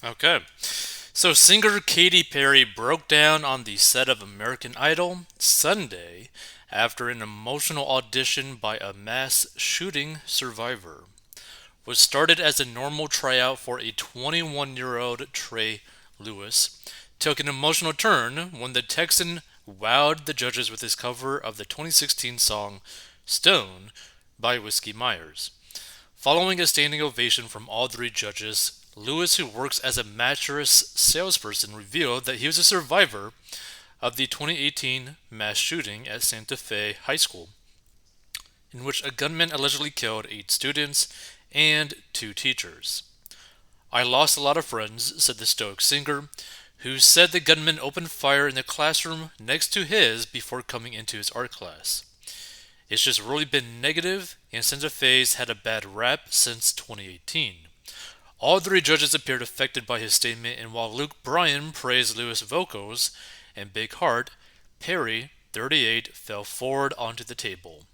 Okay. So singer Katy Perry broke down on the set of American Idol Sunday after an emotional audition by a mass shooting survivor. Was started as a normal tryout for a 21-year-old Trey Lewis, took an emotional turn when the Texan wowed the judges with his cover of the 2016 song Stone by Whiskey Myers. Following a standing ovation from all three judges, Lewis, who works as a mattress salesperson, revealed that he was a survivor of the 2018 mass shooting at Santa Fe High School, in which a gunman allegedly killed 8 students and 2 teachers. I lost a lot of friends, said the stoic singer, who said the gunman opened fire in the classroom next to his before coming into his art class. It's just really been negative, and Santa Fe's had a bad rap since 2018. All three judges appeared affected by his statement, and while Luke Bryan praised Lewis' vocals and big heart, Perry, 38, fell forward onto the table.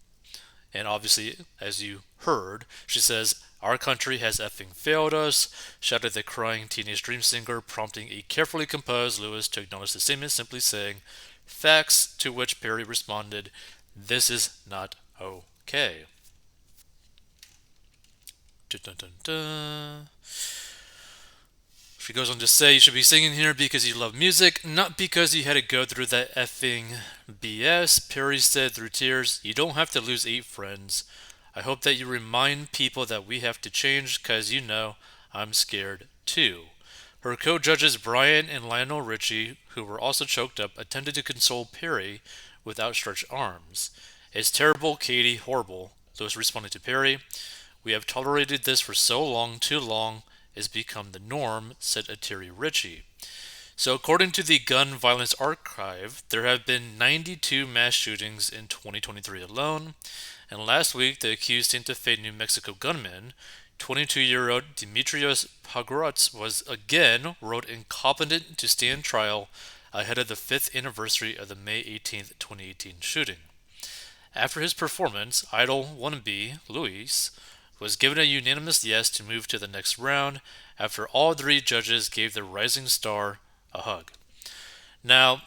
And obviously, as you heard, she says, "Our country has effing failed us," shouted the crying teenage dream singer, prompting a carefully composed Lewis to acknowledge the statement, simply saying, "Facts," to which Perry responded, "This is not okay." Dun, dun, dun, dun. She goes on to say, "You should be singing here because you love music, not because you had to go through that effing BS." Perry said through tears, "You don't have to lose 8 friends. I hope that you remind people that we have to change, cause I'm scared too." Her co-judges Brian and Lionel Richie, who were also choked up, attempted to console Perry with outstretched arms. "It's terrible, Katie, horrible," Lewis responded to Perry. "We have tolerated this for so long, too long. It's become the norm," said Atiri Ritchie. So, according to the Gun Violence Archive, there have been 92 mass shootings in 2023 alone. And last week, the accused Santa Fe, New Mexico gunman, 22-year-old Demetrios Pagourats, was again ruled incompetent to stand trial ahead of the 5th anniversary of the May 18, 2018 shooting. After his performance, Idol wannabe Luis was given a unanimous yes to move to the next round after all three judges gave the rising star a hug. Now,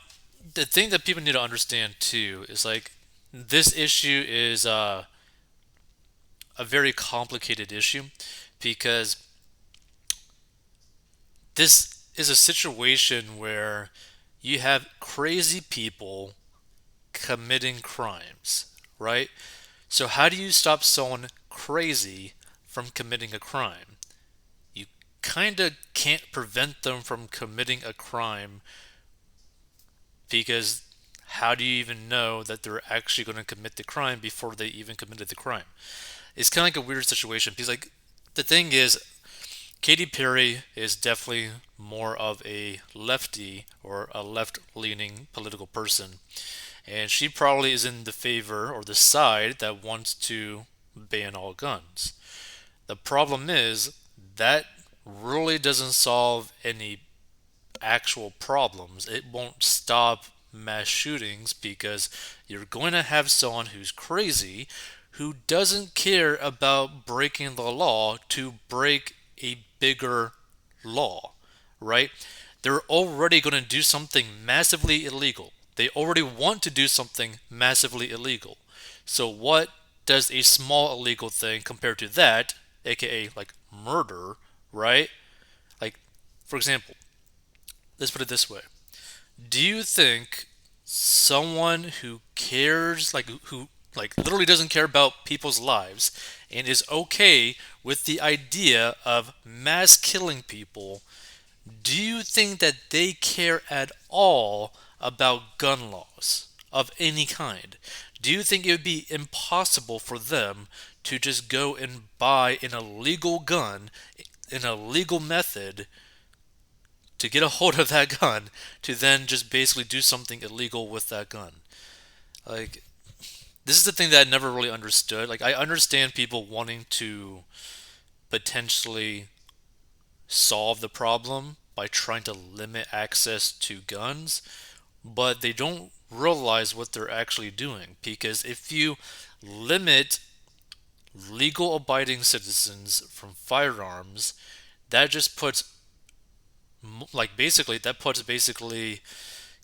the thing that people need to understand too is like this issue is a very complicated issue because this is a situation where you have crazy people committing crimes, right? So, how do you stop someone crazy from committing a crime? You kind of can't prevent them from committing a crime because how do you even know that they're actually going to commit the crime before they even committed the crime? It's kind of like a weird situation because, like, the thing is, Katy Perry is definitely more of a lefty or a left leaning political person. And she probably is in the favor or the side that wants to ban all guns. The problem is that really doesn't solve any actual problems. It won't stop mass shootings because you're going to have someone who's crazy who doesn't care about breaking the law to break a bigger law, right? They're already going to do something massively illegal. They already want to do something massively illegal. So, what does a small illegal thing compare to that, aka like murder, right? Like, for example, let's put it this way. Do you think someone who cares, like who like literally doesn't care about people's lives and is okay with the idea of mass killing people, do you think that they care at all about gun laws of any kind? Do you think it would be impossible for them to just go and buy an illegal gun in a legal method to get a hold of that gun to then just basically do something illegal with that gun? Like, this is the thing that I never really understood. Like, I understand people wanting to potentially solve the problem by trying to limit access to guns, but they don't realize what they're actually doing. Because if you limit legal abiding citizens from firearms, that just puts like basically that puts basically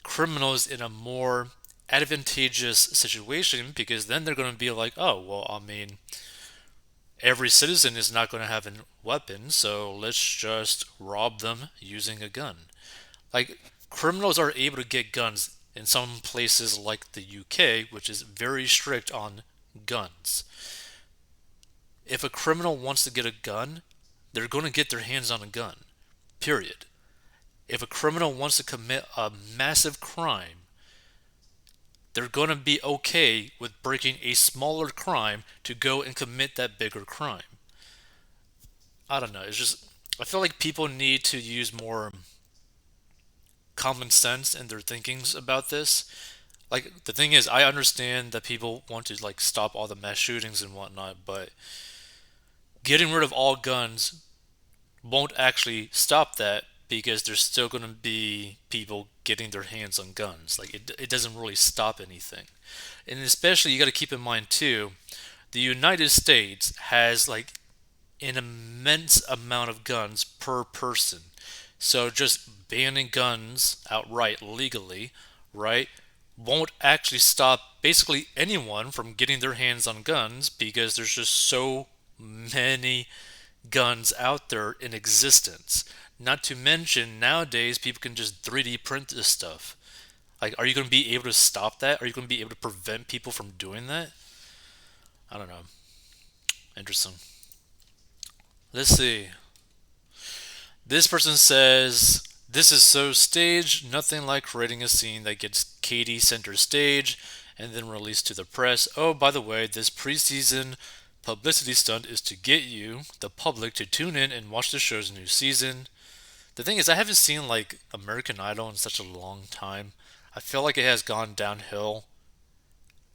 criminals in a more advantageous situation because then they're going to be like, oh, well, I mean, every citizen is not going to have a weapon, so let's just rob them using a gun. Like, criminals are able to get guns in some places like the UK, which is very strict on guns. If a criminal wants to get a gun, they're going to get their hands on a gun, period. If a criminal wants to commit a massive crime, they're going to be okay with breaking a smaller crime to go and commit that bigger crime. I don't know. It's just, I feel like people need to use more common sense in their thinkings about this. Like, the thing is, I understand that people want to, like, stop all the mass shootings and whatnot, but getting rid of all guns won't actually stop that because there's still going to be people getting their hands on guns. Like, it doesn't really stop anything. And especially, you got to keep in mind, too, the United States has, like, an immense amount of guns per person. So just banning guns outright legally, right, won't actually stop basically anyone from getting their hands on guns because there's just so many guns out there in existence. Not to mention, nowadays people can just 3D print this stuff. Like, are you going to be able to stop that? Are you going to be able to prevent people from doing that? I don't know. Interesting. Let's see. This person says, this is so staged, nothing like creating a scene that gets Katy center stage and then released to the press. Oh, by the way, this preseason publicity stunt is to get you, the public, to tune in and watch the show's new season. The thing is, I haven't seen like American Idol in such a long time. I feel like it has gone downhill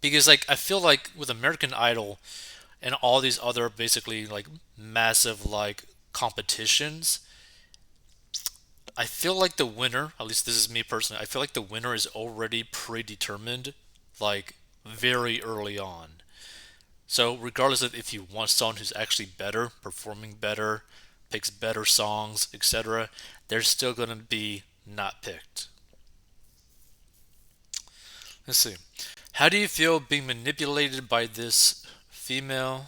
because like I feel like with American Idol and all these other basically like massive like competitions, I feel like the winner, at least this is me personally, I feel like the winner is already predetermined like very early on. So regardless of if you want someone who's actually better, performing better, picks better songs, etc., they're still going to be not picked. Let's see. How do you feel being manipulated by this female?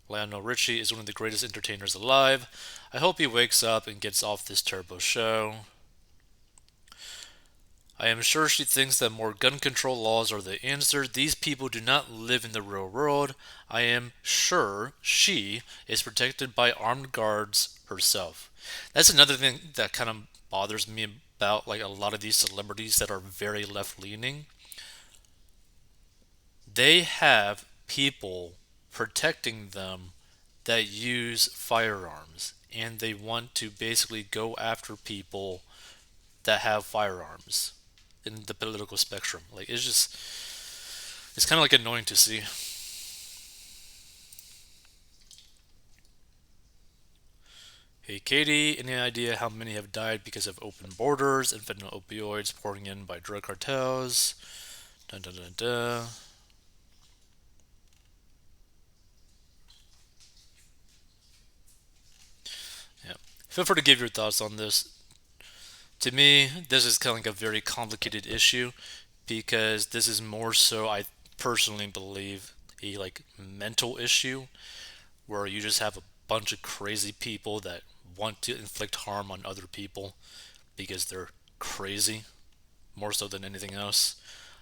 Lionel Richie is one of the greatest entertainers alive. I hope he wakes up and gets off this terrible show. I am sure she thinks that more gun control laws are the answer. These people do not live in the real world. I am sure she is protected by armed guards herself. That's another thing that kind of bothers me about like a lot of these celebrities that are very left leaning. They have people protecting them that use firearms and they want to basically go after people that have firearms in the political spectrum. Like it's just it's kind of like annoying to see. Hey Katie, any idea how many have died because of open borders and fentanyl opioids pouring in by drug cartels? Dun dun dun dun. Yeah. Feel free to give your thoughts on this. To me, this is kind of like a very complicated issue because this is more so, I personally believe, a like mental issue where you just have a bunch of crazy people that want to inflict harm on other people because they're crazy more so than anything else.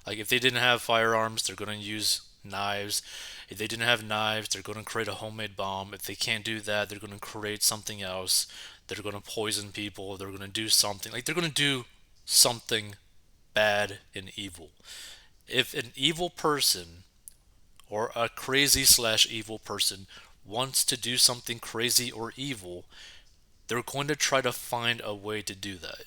Like if they didn't have firearms, they're going to use knives. If they didn't have knives, they're going to create a homemade bomb. If they can't do that, they're going to create something else. They're going to poison people. They're going to do something. Like they're going to do something bad and evil. If an evil person or a crazy slash evil person wants to do something crazy or evil, they're going to try to find a way to do that.